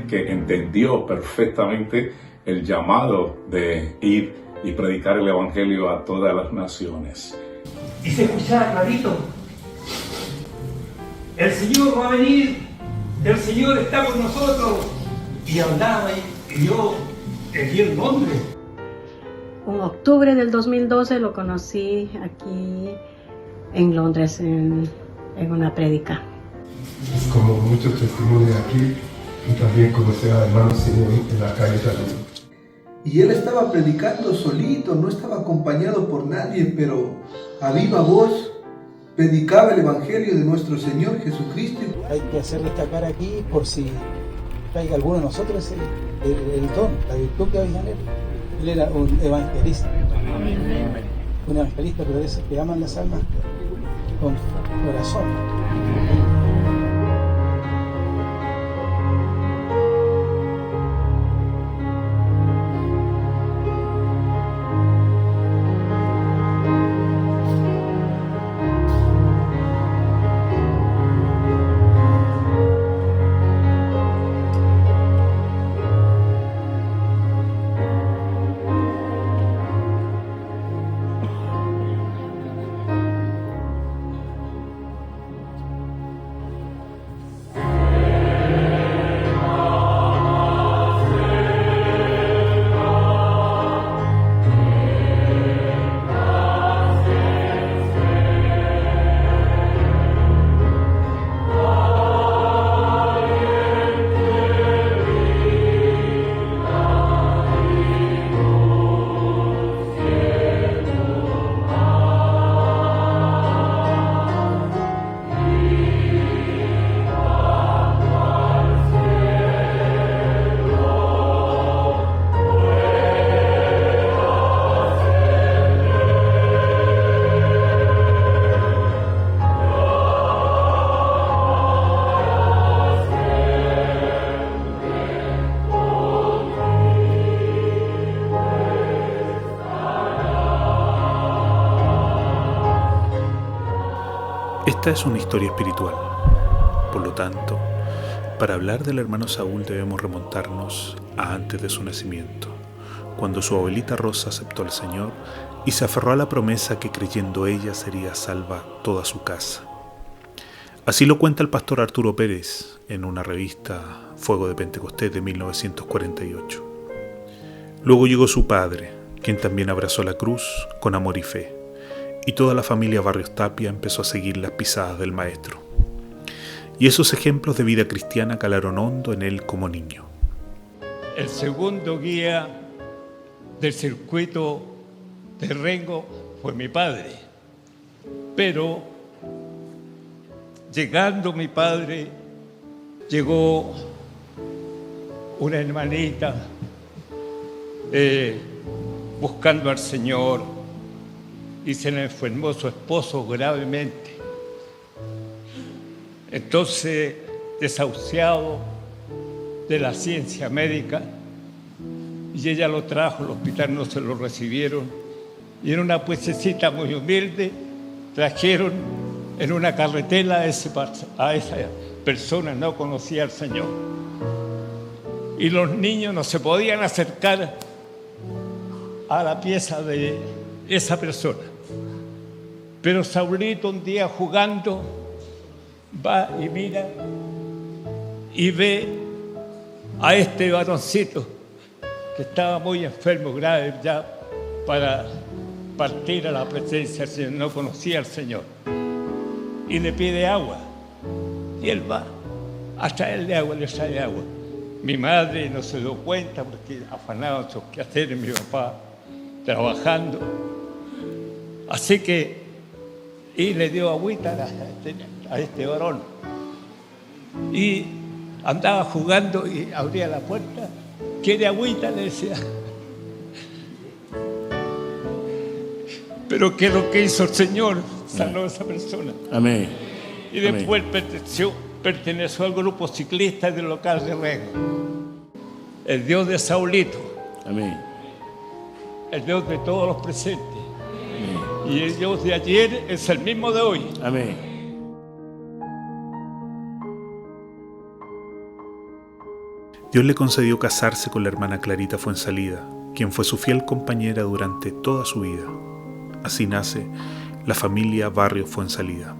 que entendió perfectamente el llamado de ir y predicar el Evangelio a todas las naciones. Y se escuchaba clarito: el Señor va a venir, el Señor está con nosotros. Y andaba y yo aquí en Londres. En octubre del 2012 lo conocí aquí en Londres en una prédica. Como muchos testimonios aquí, y también conocí a hermanos en la calle también. Y él estaba predicando solito, no estaba acompañado por nadie, pero a viva voz predicaba el Evangelio de nuestro Señor Jesucristo. Hay que hacer destacar aquí, por si traiga alguno de nosotros, el don, la virtud que había en él. Él era un evangelista. Un evangelista, pero de esos que aman las almas con corazón. Esta es una historia espiritual. Por lo tanto, para hablar del hermano Saúl debemos remontarnos a antes de su nacimiento, cuando su abuelita Rosa aceptó al Señor y se aferró a la promesa que creyendo ella sería salva toda su casa. Así lo cuenta el pastor Arturo Pérez en una revista Fuego de Pentecostés de 1948. Luego llegó su padre, quien también abrazó la cruz con amor y fe, y toda la familia Barrios Tapia empezó a seguir las pisadas del maestro. Y esos ejemplos de vida cristiana calaron hondo en él como niño. El segundo guía del circuito de Rengo fue mi padre. Pero llegando mi padre, llegó una hermanita buscando al Señor, y se le enfermó su esposo gravemente. Entonces, desahuciado de la ciencia médica, y ella lo trajo al hospital, no se lo recibieron, y en una puesecita muy humilde trajeron en una carretela a esa persona, no conocía al Señor. Y los niños no se podían acercar a la pieza de esa persona. Pero Saulito un día jugando va y mira y ve a este varoncito que estaba muy enfermo, grave, ya para partir a la presencia del Señor, no conocía al Señor, y le pide agua, y él va a traerle agua, le trae agua. Mi madre no se dio cuenta porque afanaba sus quehaceres, mi papá trabajando, así que y le dio agüita a este varón, y andaba jugando y abría la puerta. ¿Quiere agüita?, le decía. Pero ¿qué es lo que hizo el Señor? Sanó a esa persona. Amén. Y después perteneció al grupo ciclista del local de Rengo. El Dios de Saulito. Amén. El Dios de todos los presentes. Amén. Y el Dios de ayer es el mismo de hoy. Amén. Dios le concedió casarse con la hermana Clarita Fuensalida, quien fue su fiel compañera durante toda su vida. Así nace la familia Barrios Fuensalida.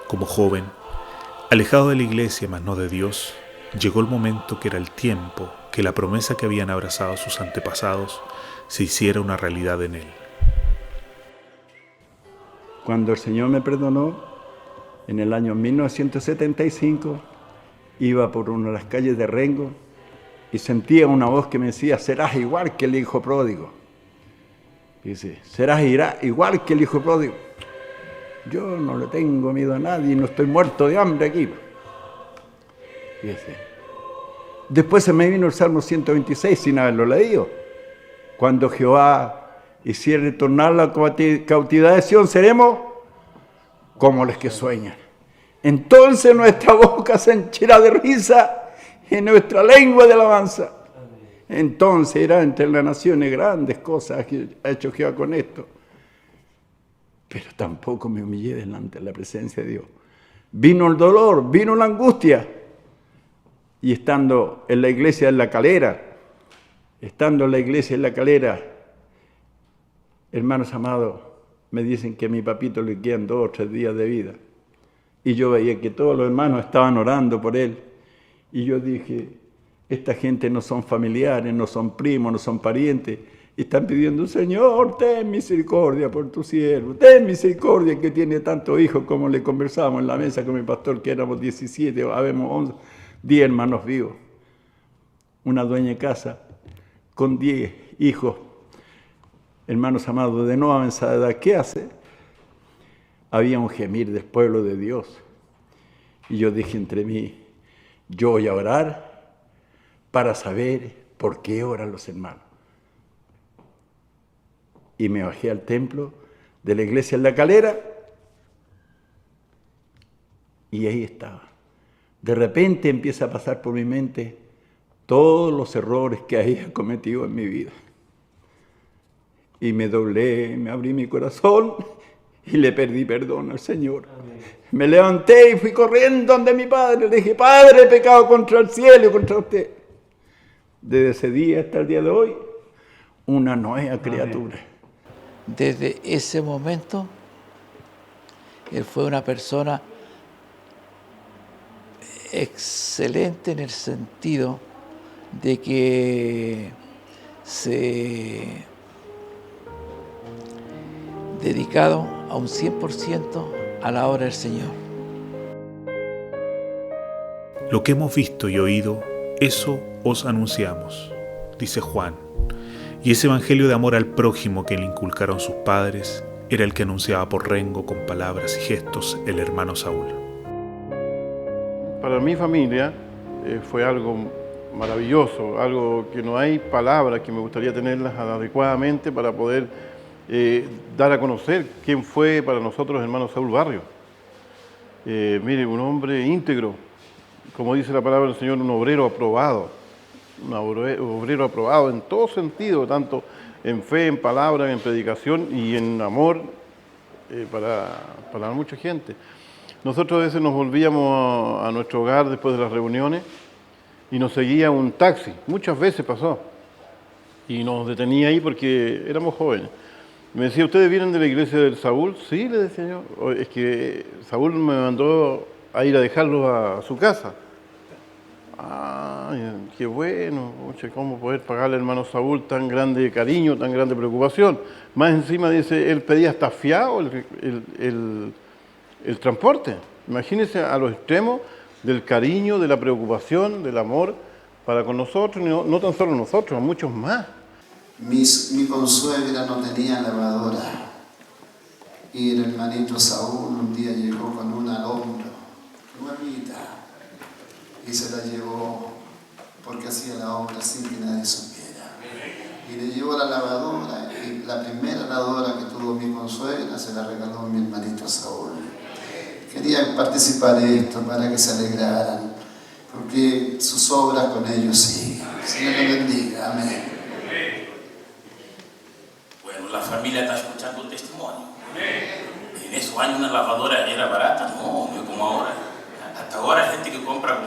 Como joven, alejado de la iglesia mas no de Dios, llegó el momento que era el tiempo que la promesa que habían abrazado sus antepasados se hiciera una realidad en él. Cuando el Señor me perdonó, en el año 1975, iba por una de las calles de Rengo y sentía una voz que me decía: serás igual que el hijo pródigo. Dice, serás igual que el hijo pródigo. Yo no le tengo miedo a nadie, no estoy muerto de hambre aquí. Fíjese. Después se me vino el Salmo 126 sin haberlo leído. Cuando Jehová hiciera retornar la cautividad de Sión, seremos como los que sueñan. Entonces nuestra boca se hencherá de risa y nuestra lengua de alabanza. Entonces irá entre las naciones grandes cosas que ha hecho Jehová con esto. Pero tampoco me humillé delante de la presencia de Dios. Vino el dolor, vino la angustia. Y estando en la iglesia de La Calera, hermanos amados, me dicen que a mi papito le quedan 2 o 3 días de vida. Y yo veía que todos los hermanos estaban orando por él. Y yo dije, esta gente no son familiares, no son primos, no son parientes. Y están pidiendo, Señor, ten misericordia por tu siervo, ten misericordia que tiene tantos hijos, como le conversábamos en la mesa con mi pastor, que éramos 17, habemos 10 hermanos vivos. Una dueña de casa con 10 hijos, hermanos amados, de no avanzada edad. ¿Qué hace? Había un gemir del pueblo de Dios. Y yo dije entre mí, yo voy a orar para saber por qué oran los hermanos. Y me bajé al templo de la iglesia en La Calera y ahí estaba. De repente empieza a pasar por mi mente todos los errores que había cometido en mi vida. Y me doblé, me abrí mi corazón y le pedí perdón al Señor. Amén. Me levanté y fui corriendo donde mi padre. Le dije, Padre, he pecado contra el cielo y contra usted. Desde ese día hasta el día de hoy, una nueva criatura. Amén. Desde ese momento, él fue una persona excelente en el sentido de que se dedicado a un 100% a la obra del Señor. Lo que hemos visto y oído, eso os anunciamos, dice Juan. Y ese evangelio de amor al prójimo que le inculcaron sus padres era el que anunciaba por Rengo con palabras y gestos el hermano Saúl. Para mi familia fue algo maravilloso, algo que no hay palabras que me gustaría tenerlas adecuadamente para poder dar a conocer quién fue para nosotros hermano Saúl Barrios. Mire, un hombre íntegro, como dice la palabra del Señor, un obrero aprobado. Un obrero aprobado en todo sentido, tanto en fe, en palabra, en predicación y en amor para mucha gente. Nosotros a veces nos volvíamos a nuestro hogar después de las reuniones y nos seguía un taxi, muchas veces pasó, y nos detenía ahí porque éramos jóvenes. Me decía, ¿ustedes vienen de la iglesia del Saúl? Sí, le decía yo, es que Saúl me mandó a ir a dejarlos a su casa. Ah, qué bueno, cómo poder pagarle al hermano Saúl tan grande cariño, tan grande preocupación. Más encima dice, él pedía hasta fiado el transporte. Imagínense a los extremos del cariño, de la preocupación, del amor para con nosotros, no tan solo nosotros, a muchos más. Mi consuegra no tenía lavadora y el hermanito Saúl un día llegó con una al hombro, nuevita, y se la llevó porque hacía la obra sin que nadie supiera. Y le llevó la lavadora y la primera lavadora que tuvo mi consuegra se la regaló mi hermanito Saúl. Quería participar de esto para que se alegraran, porque sus obras con ellos siguen. Señor le bendiga, amén. Bueno, la familia está escuchando el testimonio. En esos años una lavadora era barata, no como ahora. Hasta ahora hay gente que compra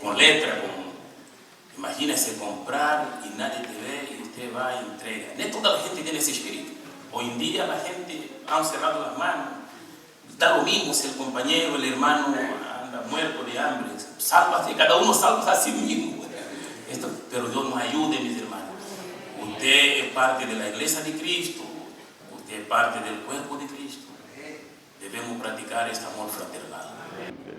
con letra, imagínese comprar y nadie te ve y usted va y entrega. No toda la gente tiene ese espíritu. Hoy en día la gente ha cerrado las manos. Da lo mismo si el compañero, el hermano anda muerto de hambre. Sálvase, cada uno salva a sí mismo. Pero Dios nos ayude, mis hermanos. Usted es parte de la iglesia de Cristo. Usted es parte del cuerpo de Cristo. Debemos practicar este amor fraternal.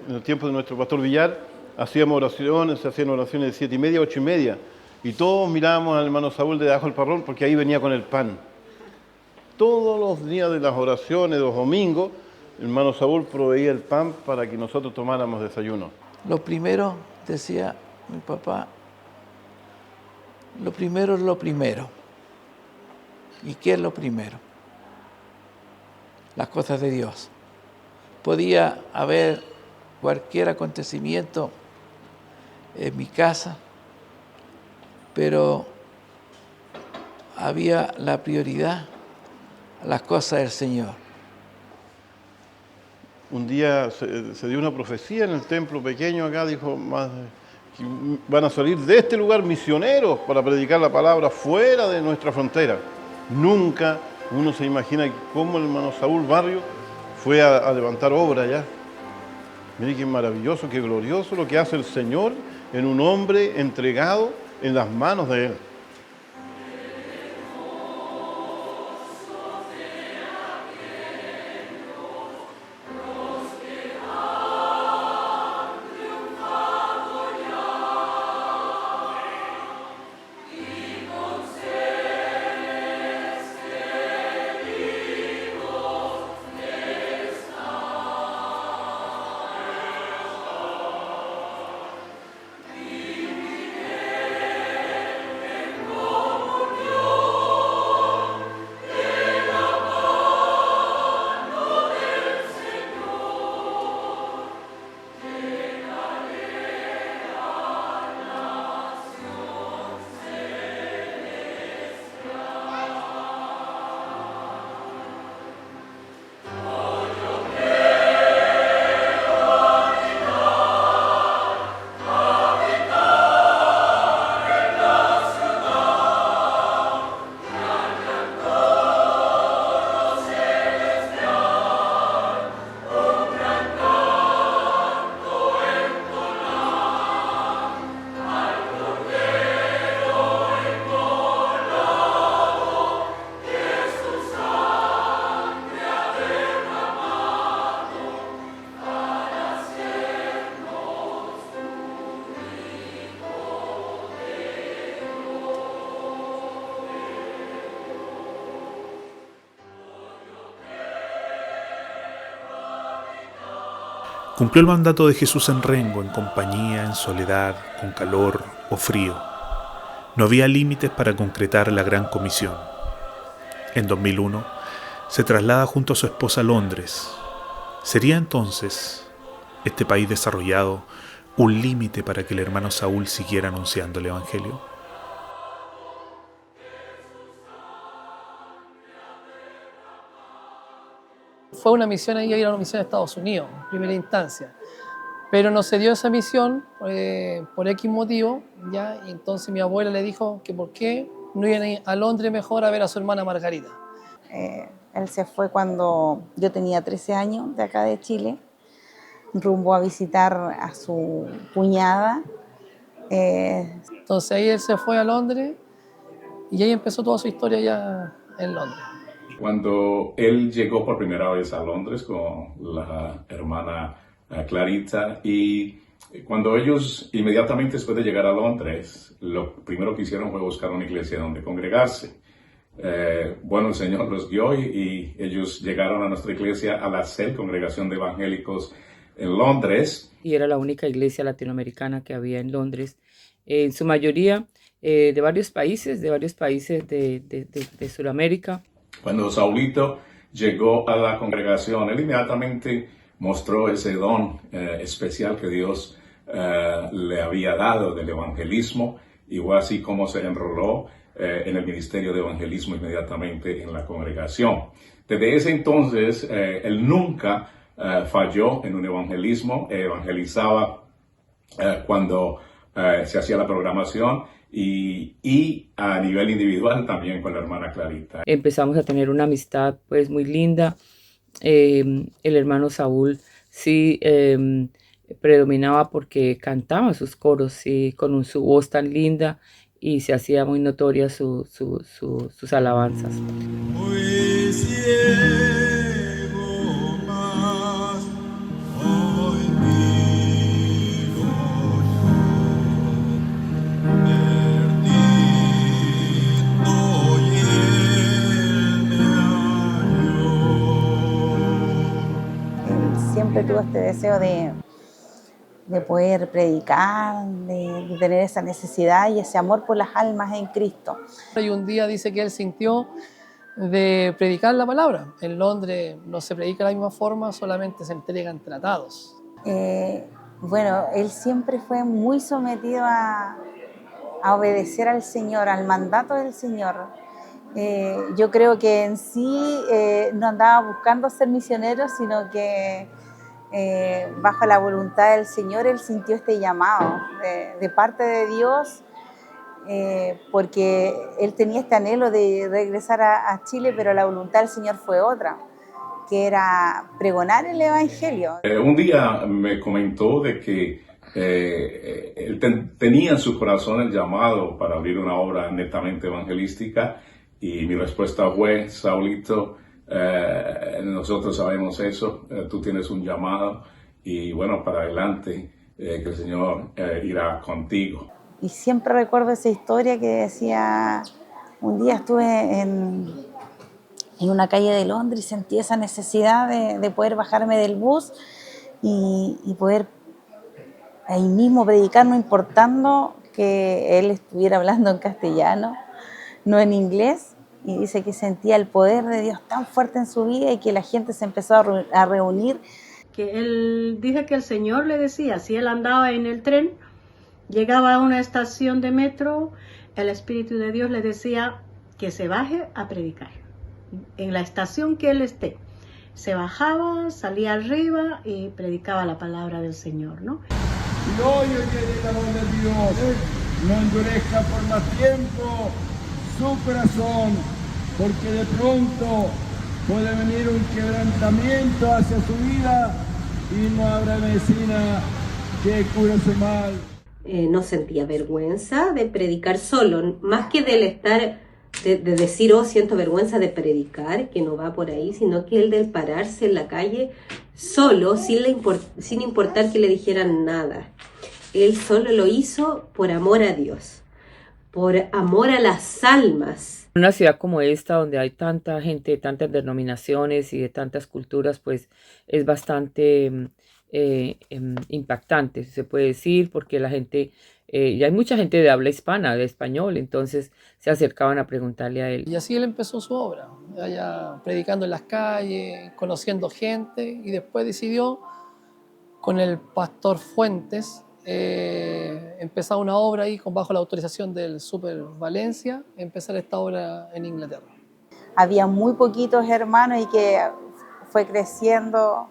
En el tiempo de nuestro pastor Villar, hacíamos oraciones, se hacían oraciones de 7:30 a 8:30. Y todos mirábamos al hermano Saúl de debajo del parrón porque ahí venía con el pan. Todos los días de las oraciones, los domingos, el hermano Saúl proveía el pan para que nosotros tomáramos desayuno. Lo primero, decía mi papá, lo primero es lo primero. ¿Y qué es lo primero? Las cosas de Dios. Podía haber cualquier acontecimiento en mi casa, pero había la prioridad a las cosas del Señor. Un día se dio una profecía en el templo pequeño acá, dijo, que van a salir de este lugar misioneros para predicar la palabra fuera de nuestra frontera. Nunca uno se imagina cómo el hermano Saúl Barrio fue a levantar obra allá. Mire qué maravilloso, qué glorioso lo que hace el Señor en un hombre entregado en las manos de Él. Cumplió el mandato de Jesús en Rengo, en compañía, en soledad, con calor o frío. No había límites para concretar la gran comisión. En 2001, se traslada junto a su esposa a Londres. ¿Sería entonces este país desarrollado un límite para que el hermano Saúl siguiera anunciando el Evangelio? fue una misión ahí, ir a una misión a Estados Unidos, en primera instancia. Pero no se dio esa misión por X motivo, ¿ya? Y entonces mi abuela le dijo que por qué no iban a Londres mejor a ver a su hermana Margarita. Él se fue cuando yo tenía 13 años de acá de Chile, rumbo a visitar a su cuñada. Entonces ahí él se fue a Londres y ahí empezó toda su historia ya en Londres. Cuando él llegó por primera vez a Londres con la hermana Clarita, y cuando ellos inmediatamente después de llegar a Londres, lo primero que hicieron fue buscar una iglesia donde congregarse. Bueno, el Señor los guió y ellos llegaron a nuestra iglesia, a la CEL, Congregación de Evangélicos en Londres. Y era la única iglesia latinoamericana que había en Londres, en su mayoría de varios países de Sudamérica. Cuando Saulito llegó a la congregación, él inmediatamente mostró ese don especial que Dios le había dado del evangelismo, y fue así como se enroló en el ministerio de evangelismo inmediatamente en la congregación. Desde ese entonces, él nunca falló en un evangelismo, evangelizaba cuando se hacía la programación y a nivel individual también con la hermana Clarita. Empezamos a tener una amistad pues muy linda. El hermano Saúl sí predominaba porque cantaba sus coros sí, con su voz tan linda, y se hacía muy notoria sus alabanzas. Muy ciego más, hoy vivo yo, perdido y él me halló. Él siempre tuvo este deseo de poder predicar, de tener esa necesidad y ese amor por las almas en Cristo. Y un día dice que él sintió de predicar la palabra. En Londres no se predica de la misma forma, solamente se entregan tratados. Bueno, él siempre fue muy sometido a obedecer al Señor, al mandato del Señor. Yo creo que en sí no andaba buscando ser misionero, sino que bajo la voluntad del Señor, él sintió este llamado de parte de Dios, porque él tenía este anhelo de regresar a Chile, pero la voluntad del Señor fue otra, que era pregonar el Evangelio. Un día me comentó de que él tenía en su corazón el llamado para abrir una obra netamente evangelística, y mi respuesta fue: Saulito, nosotros sabemos eso, tú tienes un llamado y bueno, para adelante, que el Señor irá contigo. Y siempre recuerdo esa historia que decía, un día estuve en una calle de Londres y sentí esa necesidad de poder bajarme del bus y poder ahí mismo predicar, no importando que él estuviera hablando en castellano, no en inglés. Y dice que sentía el poder de Dios tan fuerte en su vida y que la gente se empezó a reunir. Que él dice que el Señor le decía, si él andaba en el tren, llegaba a una estación de metro, el Espíritu de Dios le decía que se baje a predicar. En la estación que él esté, se bajaba, salía arriba y predicaba la palabra del Señor, ¿no? Y hoy oye la voz de Dios, no endurezca por más tiempo su corazón, porque de pronto puede venir un quebrantamiento hacia su vida y no habrá medicina que cure su mal. No sentía vergüenza de predicar solo, más que del estar, de decir, oh, siento vergüenza de predicar, que no va por ahí, sino que el del pararse en la calle solo, sin importar que le dijeran nada. Él solo lo hizo por amor a Dios, por amor a las almas. En una ciudad como esta, donde hay tanta gente, de tantas denominaciones y de tantas culturas, pues es bastante impactante, se puede decir, porque la gente, y hay mucha gente de habla hispana, de español, entonces se acercaban a preguntarle a él. Y así él empezó su obra, allá predicando en las calles, conociendo gente, y después decidió, con el pastor Fuentes, empezar una obra ahí bajo la autorización del Super Valencia, empezar esta obra en Inglaterra. Había muy poquitos hermanos y que fue creciendo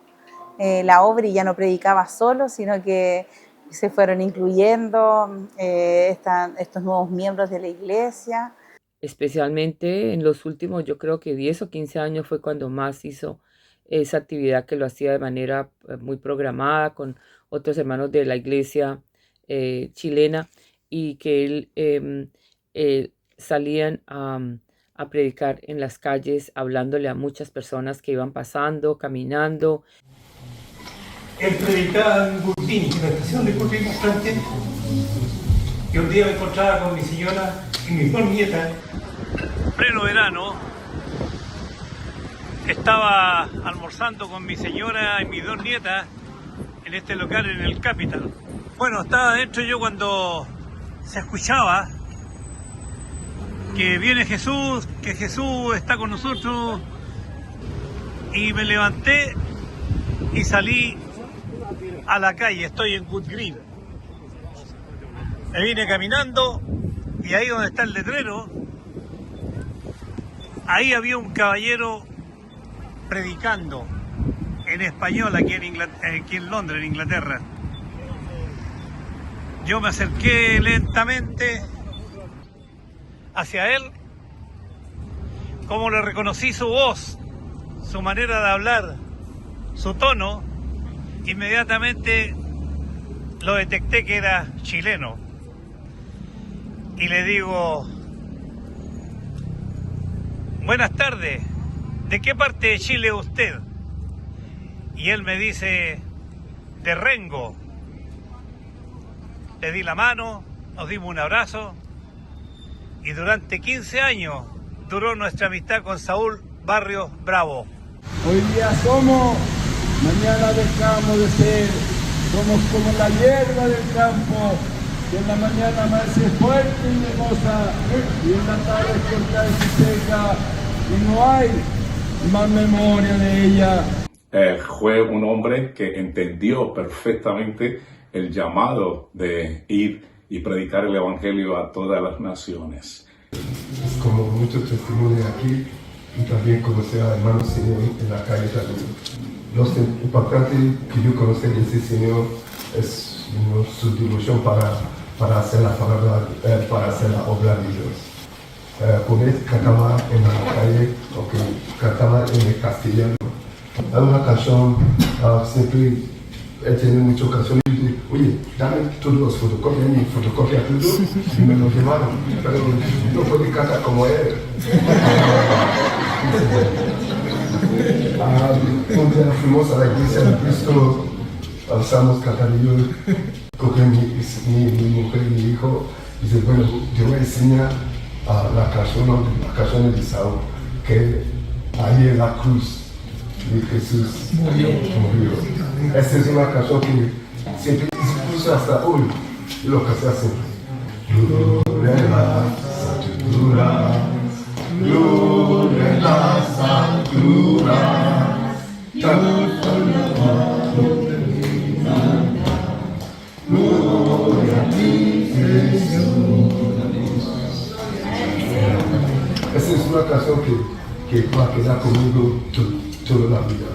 la obra y ya no predicaba solo, sino que se fueron incluyendo estos nuevos miembros de la iglesia. Especialmente en los últimos, yo creo que 10 o 15 años fue cuando más hizo esa actividad, que lo hacía de manera muy programada con otros hermanos de la iglesia chilena, y que salían a predicar en las calles, hablándole a muchas personas que iban pasando, caminando. Él predicaba en Curtini, en la estación de Curtini bastante, y un día me encontraba con mi señora y mis dos nietas. Pleno verano, estaba almorzando con mi señora y mis dos nietas en este local en el Capital. Bueno, estaba adentro yo cuando se escuchaba que viene Jesús, que Jesús está con nosotros, y me levanté y salí a la calle. Estoy en Good Green. Me vine caminando y ahí donde está el letrero, ahí había un caballero predicando en español aquí en Londres, en Inglaterra. Yo me acerqué lentamente hacia él. Como le reconocí su voz, su manera de hablar, su tono, inmediatamente lo detecté que era chileno. Y le digo: buenas tardes, ¿de qué parte de Chile es usted? Y él me dice: de Rengo. Le di la mano, nos dimos un abrazo, y durante 15 años duró nuestra amistad con Saúl Barrios Bravo. Hoy día somos, mañana dejamos de ser, somos como la hierba del campo, que en la mañana amanece fuerte y hermosa, y en la tarde es cortada y seca, y no hay más memoria de ella. Fue un hombre que entendió perfectamente el llamado de ir y predicar el Evangelio a todas las naciones. Como muchos testimonios aquí, y también conocer a hermano Señor en la calle también. Lo importante que yo conocer a ese Señor es su devoción para hacer la palabra, para hacer la obra de Dios. Con él cantaba en la calle, cantaba en el castellano. Hay una canción, siempre he tenido muchas canciones, y digo: oye, dame todos los fotocopias, y fotocopia todo, y me lo llevaron, pero no puede cantar como él. Un día fuimos a la iglesia de Cristo, alzamos cantar, y yo cogí mi mujer y mi hijo, y dice: bueno, yo voy a enseñar la canción de Saúl, que ahí en la cruz de Jesús murió. Esta es una canción que siempre dispuso hasta hoy, y lo que se hace. Gloria a la Santura, gloria a la Santura, gloria a ti, Jesús. Esa es una canción que va a quedar conmigo toda la vida.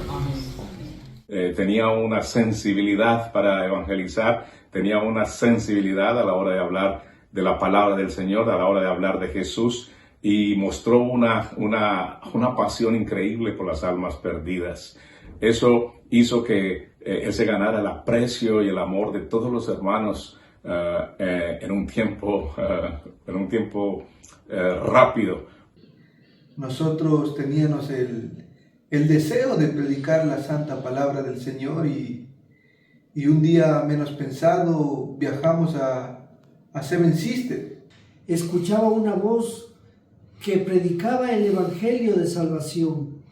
Tenía una sensibilidad para evangelizar, tenía una sensibilidad a la hora de hablar de la palabra del Señor, a la hora de hablar de Jesús, y mostró una pasión increíble por las almas perdidas. Eso hizo que él se ganara el aprecio y el amor de todos los hermanos en un tiempo rápido. Nosotros teníamos el deseo de predicar la santa palabra del Señor, y un día menos pensado viajamos a Seven Sisters. Escuchaba una voz que predicaba el Evangelio de salvación.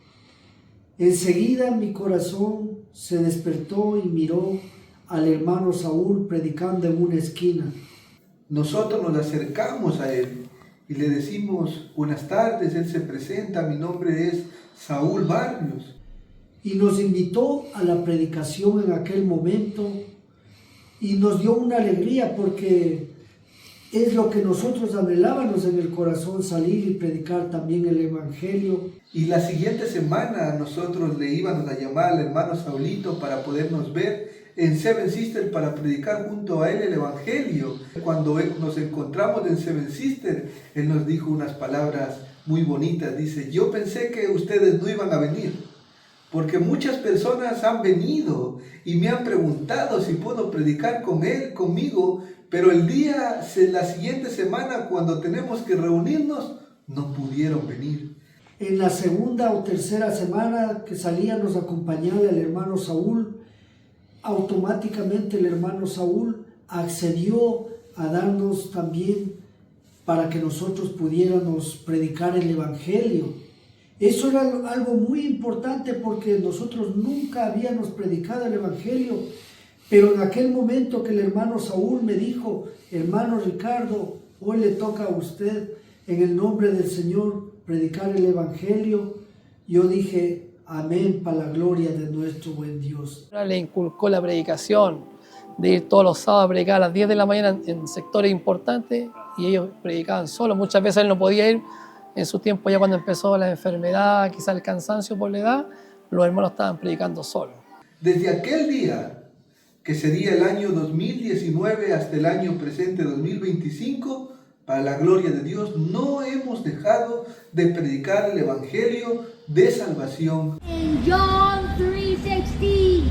Enseguida mi corazón se despertó y miró al hermano Saúl predicando en una esquina. Nosotros nos acercamos a él y le decimos: buenas tardes. Él se presenta: mi nombre es Saúl Barrios. Y nos invitó a la predicación en aquel momento, y nos dio una alegría porque es lo que nosotros anhelábamos en el corazón, salir y predicar también el Evangelio. Y la siguiente semana nosotros le íbamos a llamar al hermano Saulito para podernos ver en Seven Sisters para predicar junto a él el Evangelio. Cuando nos encontramos en Seven Sisters, él nos dijo unas palabras muy bonitas. Dice, yo pensé que ustedes no iban a venir, porque muchas personas han venido y me han preguntado si puedo predicar conmigo, pero la siguiente semana, cuando tenemos que reunirnos, no pudieron venir. En la segunda o tercera semana que salíamos a acompañar al hermano Saúl, automáticamente el hermano Saúl accedió a darnos también para que nosotros pudiéramos predicar el Evangelio. Eso era algo muy importante porque nosotros nunca habíamos predicado el Evangelio, pero en aquel momento que el hermano Saúl me dijo, hermano Ricardo, hoy le toca a usted en el nombre del Señor predicar el Evangelio, yo dije, amén, para la gloria de nuestro buen Dios. Le inculcó la predicación, de ir todos los sábados a predicar a las 10 de la mañana en sectores importantes, y ellos predicaban solos. Muchas veces él no podía ir en su tiempo, ya cuando empezó la enfermedad, quizás el cansancio por la edad, los hermanos estaban predicando solos. Desde aquel día, que sería el año 2019 hasta el año presente 2025, para la gloria de Dios, no hemos dejado de predicar el Evangelio de salvación. In John 3:16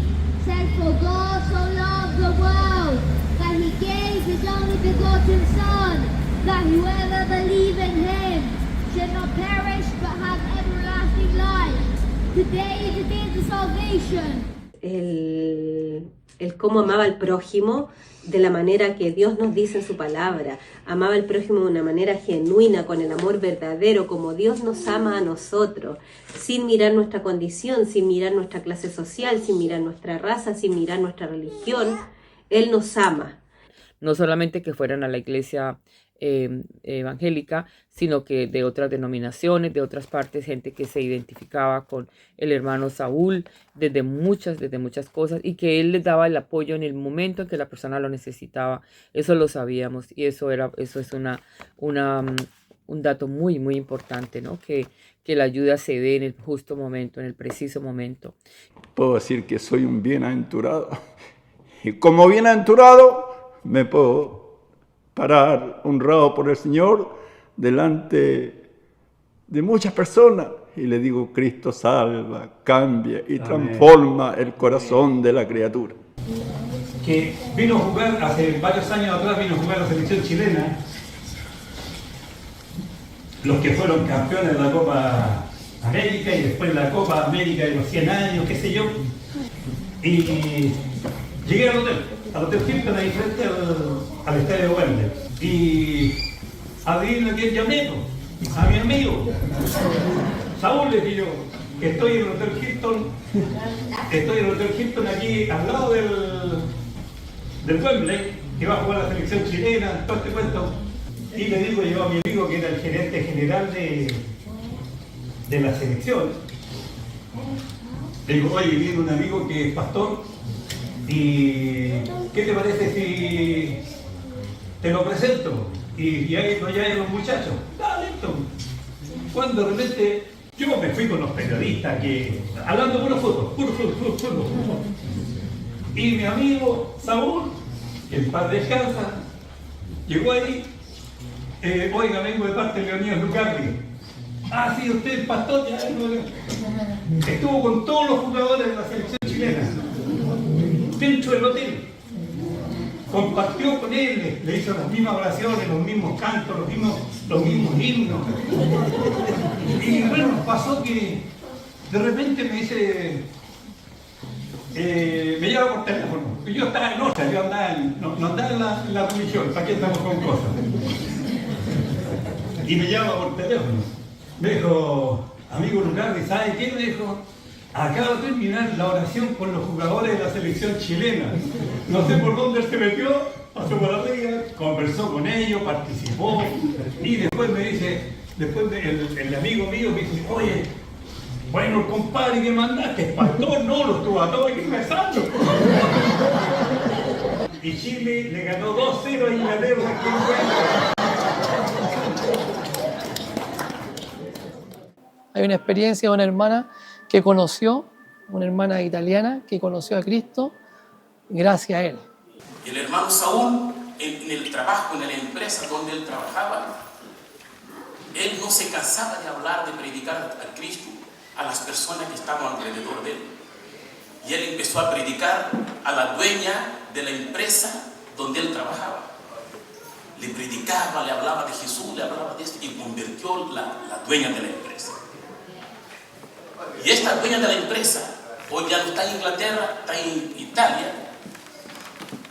says, for God so loved the world that he gave his only begotten Son, that whoever believes in him should not perish but have everlasting life. Today is the day of salvation. El cómo amaba al prójimo de la manera que Dios nos dice en su palabra. Amaba al prójimo de una manera genuina, con el amor verdadero, como Dios nos ama a nosotros, sin mirar nuestra condición, sin mirar nuestra clase social, sin mirar nuestra raza, sin mirar nuestra religión. Él nos ama. No solamente que fueran a la iglesia evangélica, sino que de otras denominaciones, de otras partes, gente que se identificaba con el hermano Saúl desde muchas cosas, y que él les daba el apoyo en el momento en que la persona lo necesitaba. Eso lo sabíamos, y eso es un dato muy importante, ¿no? Que la ayuda se dé en el justo momento, en el preciso momento. Puedo decir que soy un bienaventurado, y como bienaventurado me puedo parar honrado por el Señor delante de muchas personas y le digo, Cristo salva, cambia y transforma el corazón de la criatura. Que vino a jugar, hace varios años atrás vino a jugar la selección chilena, los que fueron campeones de la Copa América y después la Copa América de los 100 años, qué sé yo, y llegué al hotel Hilton ahí frente al estadio de Wembley, y adivino a quién llamé, a mi amigo Saúl. Le digo que estoy en el hotel Hilton aquí al lado del Wembley, que va a jugar la selección chilena, todo este cuento, y le digo yo a mi amigo que era el gerente general de la selección, le digo, oye, viene un amigo que es pastor, y ¿qué te parece si te lo presento? Y ahí no llegan los muchachos. Dale, listo. Cuando de repente yo me fui con los periodistas hablando puro fútbol. Y mi amigo Saúl, que en paz descansa, llegó ahí. Oiga, vengo de parte de Leonidas Lucardi. Ah, sí, usted el pastor, ya estuvo con todos los jugadores de la selección chilena dentro del hotel, compartió con él, le hizo las mismas oraciones, los mismos cantos, los mismos himnos. Y bueno, pasó que de repente me dice, me llama por teléfono, yo estaba en otra, yo andaba en la religión, ¿para qué estamos con cosas? Y me llama por teléfono, me dijo, amigo Lucardi, ¿sabe qué? Me dijo, acabo de terminar la oración con los jugadores de la selección chilena. No sé por dónde se metió, pasó por arriba, conversó con ellos, participó, y después me dice, el amigo mío me dice, oye, bueno, el compadre que mandaste, pastor, no, lo estuvo a todos aquí rezando. y Chile le ganó 2-0 a Inglaterra aquí en Cuenca. Hay una experiencia de una hermana que conoció, una hermana italiana que conoció a Cristo gracias a él. El hermano Saúl, en el trabajo, en la empresa donde él trabajaba, él no se cansaba de hablar, de predicar a Cristo a las personas que estaban alrededor de él. Y él empezó a predicar a la dueña de la empresa donde él trabajaba. Le predicaba, le hablaba de Jesús, le hablaba de esto, y convirtió la dueña de la empresa. Y esta dueña de la empresa hoy ya no está en Inglaterra, está en Italia.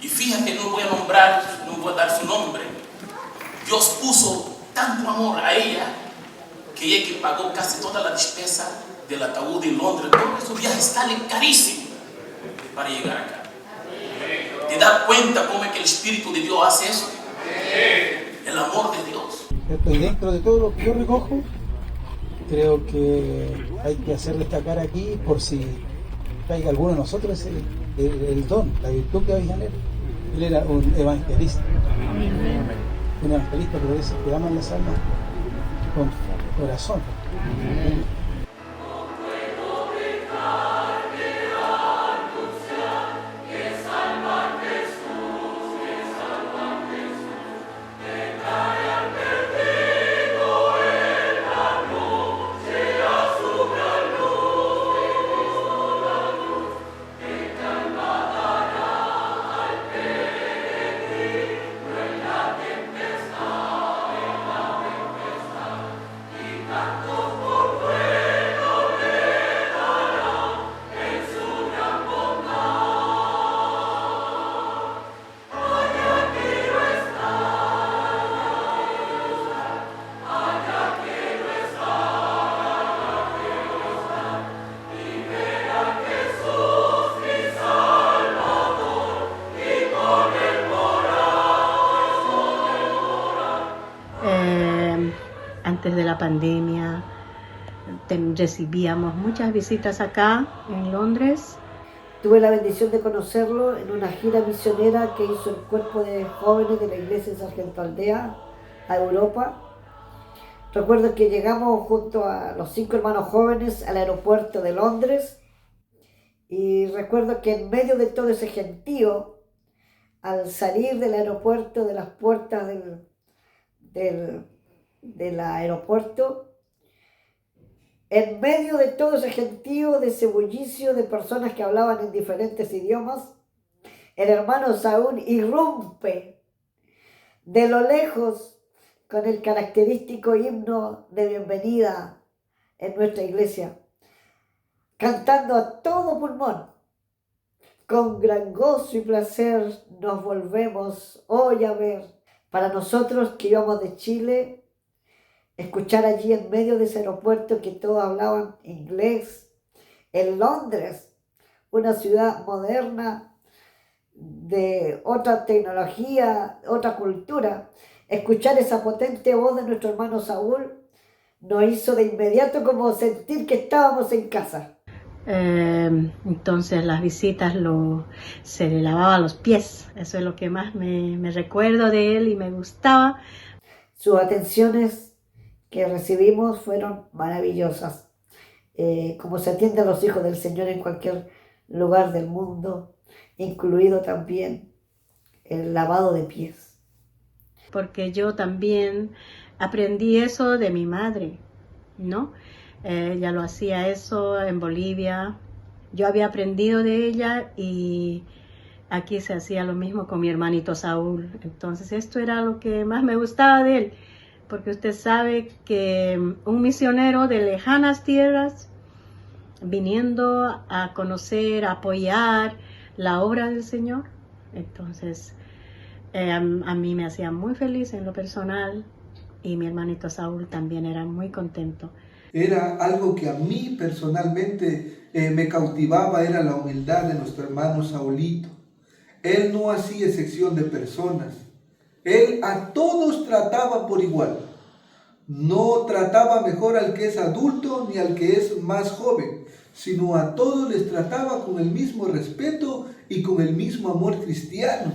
Y fíjate, no voy a nombrar, no voy a dar su nombre. Dios puso tanto amor a ella que ella que pagó casi toda la despesa del ataúd en Londres. Todos esos viajes salen carísimos para llegar acá. ¿Te das cuenta cómo es que el Espíritu de Dios hace eso? El amor de Dios. Y dentro de todo lo que yo recojo, creo que hay que hacer destacar aquí, por si traiga alguno de nosotros, el don, la virtud que había en él. Él era un evangelista. Un evangelista, pero ese que aman las almas con corazón. Antes de la pandemia recibíamos muchas visitas acá en Londres. Tuve la bendición de conocerlo en una gira misionera que hizo el cuerpo de jóvenes de la iglesia de Sargento Aldea a Europa. Recuerdo que llegamos junto a los 5 hermanos jóvenes al aeropuerto de Londres y recuerdo que en medio de todo ese gentío, al salir del aeropuerto, de las puertas del aeropuerto, en medio de todo ese gentío, de ese bullicio de personas que hablaban en diferentes idiomas, el hermano Saúl irrumpe de lo lejos con el característico himno de bienvenida en nuestra iglesia, cantando a todo pulmón. Con gran gozo y placer nos volvemos hoy a ver. Para nosotros que íbamos de Chile, escuchar allí en medio de ese aeropuerto que todos hablaban inglés, en Londres, una ciudad moderna, de otra tecnología, otra cultura, escuchar esa potente voz de nuestro hermano Saúl nos hizo de inmediato como sentir que estábamos en casa. Entonces las visitas se le lavaba los pies, eso es lo que más me recuerdo de él y me gustaba. Sus atenciones que recibimos fueron maravillosas, como se atiende a los hijos del Señor en cualquier lugar del mundo, incluido también el lavado de pies. Porque yo también aprendí eso de mi madre, ¿no? Ella lo hacía eso en Bolivia, yo había aprendido de ella y aquí se hacía lo mismo con mi hermanito Saúl. Entonces esto era lo que más me gustaba de él, porque usted sabe que un misionero de lejanas tierras, viniendo a conocer, a apoyar la obra del Señor, entonces a mí me hacía muy feliz en lo personal y mi hermanito Saúl también era muy contento. Era algo que a mí personalmente me cautivaba, era la humildad de nuestro hermano Saulito. Él no hacía excepción de personas. Él a todos trataba por igual. No trataba mejor al que es adulto ni al que es más joven, sino a todos les trataba con el mismo respeto y con el mismo amor cristiano.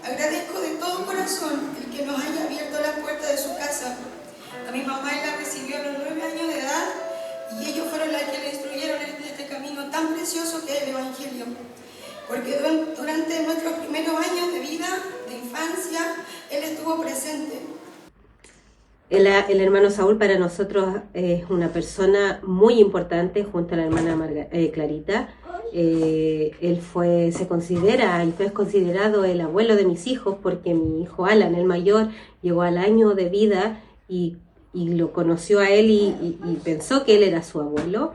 Agradezco de todo corazón el que nos haya abierto las puertas de su casa. A mi mamá él la recibió a los 9 años de edad y ellos fueron las que le instruyeron en este camino tan precioso que es el Evangelio. Porque durante nuestros primeros años de vida, de infancia, él estuvo presente. El hermano Saúl para nosotros es una persona muy importante junto a la hermana Clarita. Él se considera y fue considerado el abuelo de mis hijos porque mi hijo Alan, el mayor, llegó al año de vida y lo conoció a él y pensó que él era su abuelo.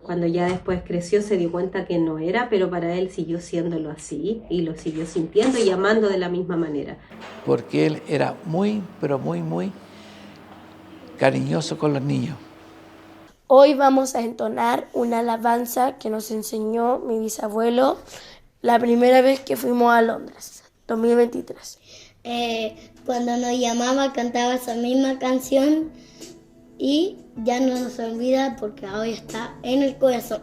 Cuando ya después creció se dio cuenta que no era, pero para él siguió siéndolo así y lo siguió sintiendo y amando de la misma manera. Porque él era muy, pero muy, muy cariñoso con los niños. Hoy vamos a entonar una alabanza que nos enseñó mi bisabuelo la primera vez que fuimos a Londres, 2023. Cuando nos llamaba cantaba esa misma canción y ya no nos olvida porque hoy está en el corazón.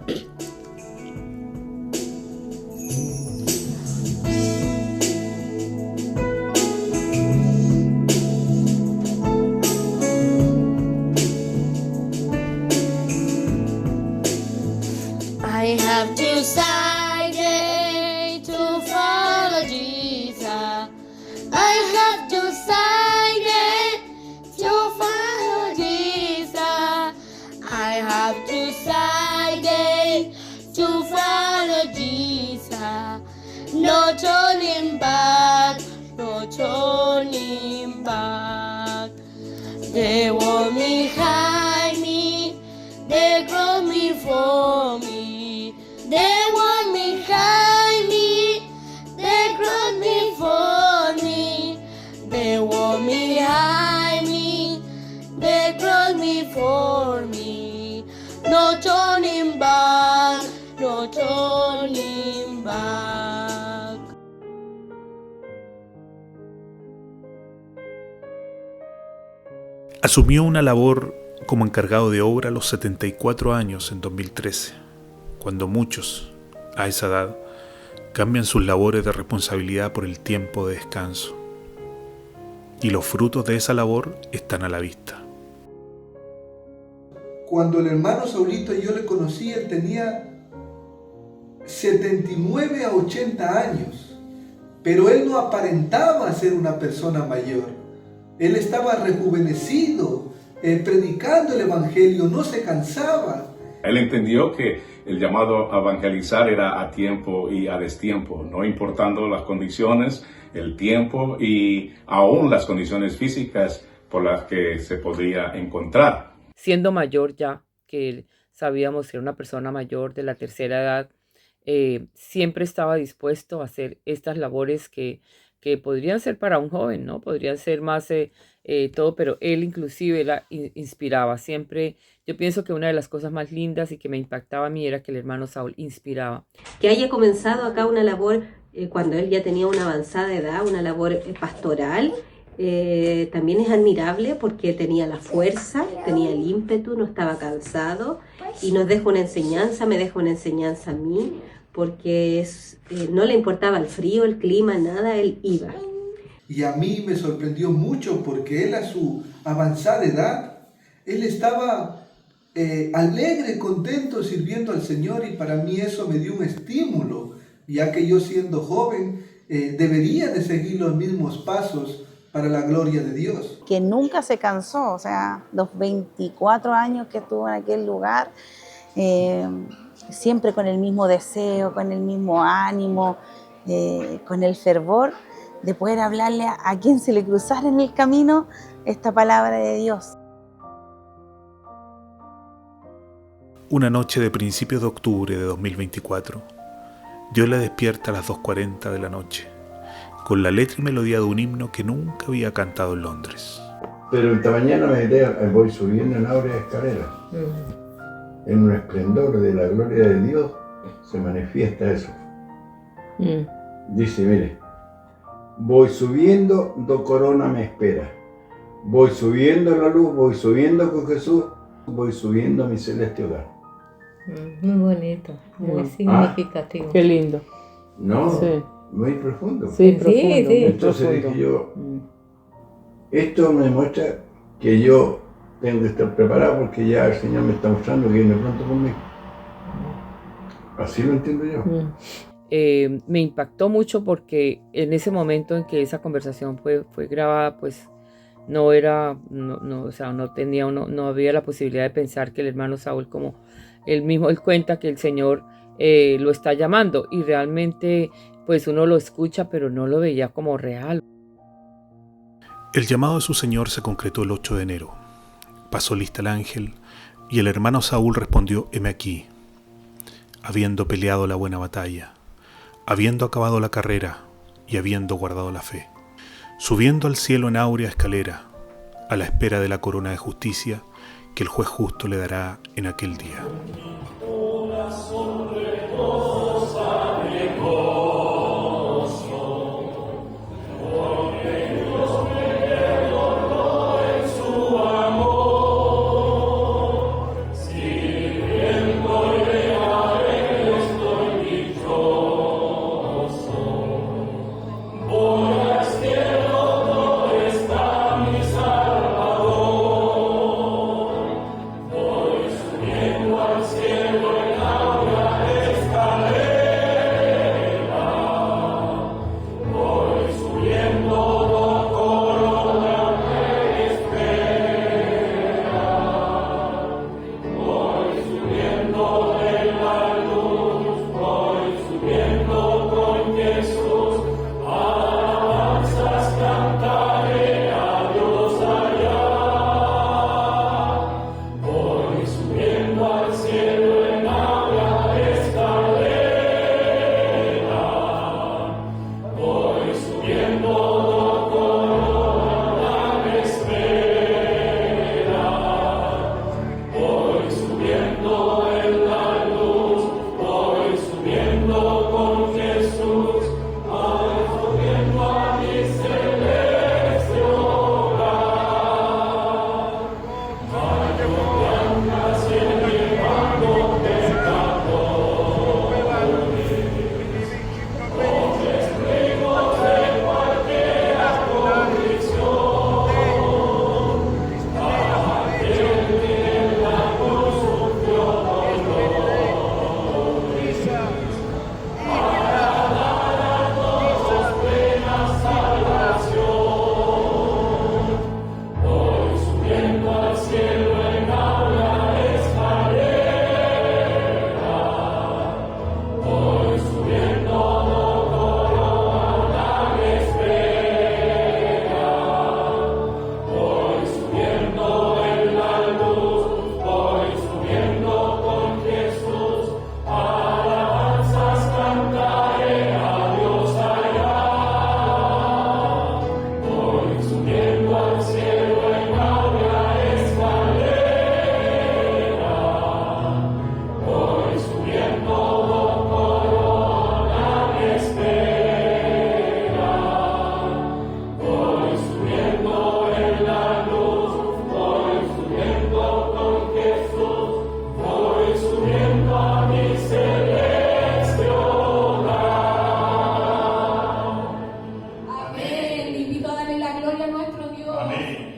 I have decided to follow Jesus. I have decided to follow Jesus. I have decided to follow Jesus. No turning back, no turning back. They want me behind me, they grow me for me. They want me behind me, they grow me for me. They want me behind me, they grow me for me. No turning back, no turning back. Asumió una labor como encargado de obra a los 74 años en 2013, cuando muchos, a esa edad, cambian sus labores de responsabilidad por el tiempo de descanso. Y los frutos de esa labor están a la vista. Cuando el hermano Saulito yo le conocí, él tenía 79 a 80 años, pero él no aparentaba ser una persona mayor. Él estaba rejuvenecido, predicando el Evangelio, no se cansaba. Él entendió que el llamado a evangelizar era a tiempo y a destiempo, no importando las condiciones, el tiempo y aún las condiciones físicas por las que se podía encontrar. Siendo mayor ya, que sabíamos que era una persona mayor de la tercera edad, siempre estaba dispuesto a hacer estas labores que podrían ser para un joven, ¿no? Podrían ser más todo, pero él inclusive la inspiraba. Siempre, yo pienso que una de las cosas más lindas y que me impactaba a mí era que el hermano Saúl inspiraba. Que haya comenzado acá una labor cuando él ya tenía una avanzada edad, una labor pastoral, también es admirable porque tenía la fuerza, tenía el ímpetu, no estaba cansado y nos deja una enseñanza, me deja una enseñanza a mí, porque no le importaba el frío, el clima, nada, él iba. Y a mí me sorprendió mucho porque él a su avanzada edad, él estaba alegre, contento, sirviendo al Señor, y para mí eso me dio un estímulo, ya que yo siendo joven debería de seguir los mismos pasos para la gloria de Dios. Que nunca se cansó, o sea, los 24 años que estuvo en aquel lugar, siempre con el mismo deseo, con el mismo ánimo, con el fervor de poder hablarle a quien se le cruzara en el camino esta palabra de Dios. Una noche de principios de octubre de 2024, Dios la despierta a las 2:40 de la noche, con la letra y melodía de un himno que nunca había cantado en Londres. Pero esta mañana voy subiendo en áurea escalera. En un esplendor de la gloria de Dios se manifiesta eso. Dice, mire, voy subiendo, do corona me espera. Voy subiendo la luz, voy subiendo con Jesús, voy subiendo a mi celeste hogar. Muy bonito, muy significativo. Qué lindo. No, sí. muy profundo. Sí, profundo. sí. Entonces profundo. dije yo, esto me muestra que yo tengo que estar preparado porque ya el Señor me está mostrando que viene pronto conmigo. Así lo entiendo yo. Me impactó mucho porque en ese momento en que esa conversación fue grabada, pues no era, o sea, no había la posibilidad de pensar que el hermano Saúl, como él cuenta que el Señor lo está llamando, y realmente pues uno lo escucha pero no lo veía como real. El llamado de su Señor se concretó el 8 de enero. Pasó lista el ángel y el hermano Saúl respondió: heme aquí, habiendo peleado la buena batalla, habiendo acabado la carrera y habiendo guardado la fe, subiendo al cielo en áurea escalera, a la espera de la corona de justicia que el juez justo le dará en aquel día. Amén. Invito a darle la gloria a nuestro Dios. Amén.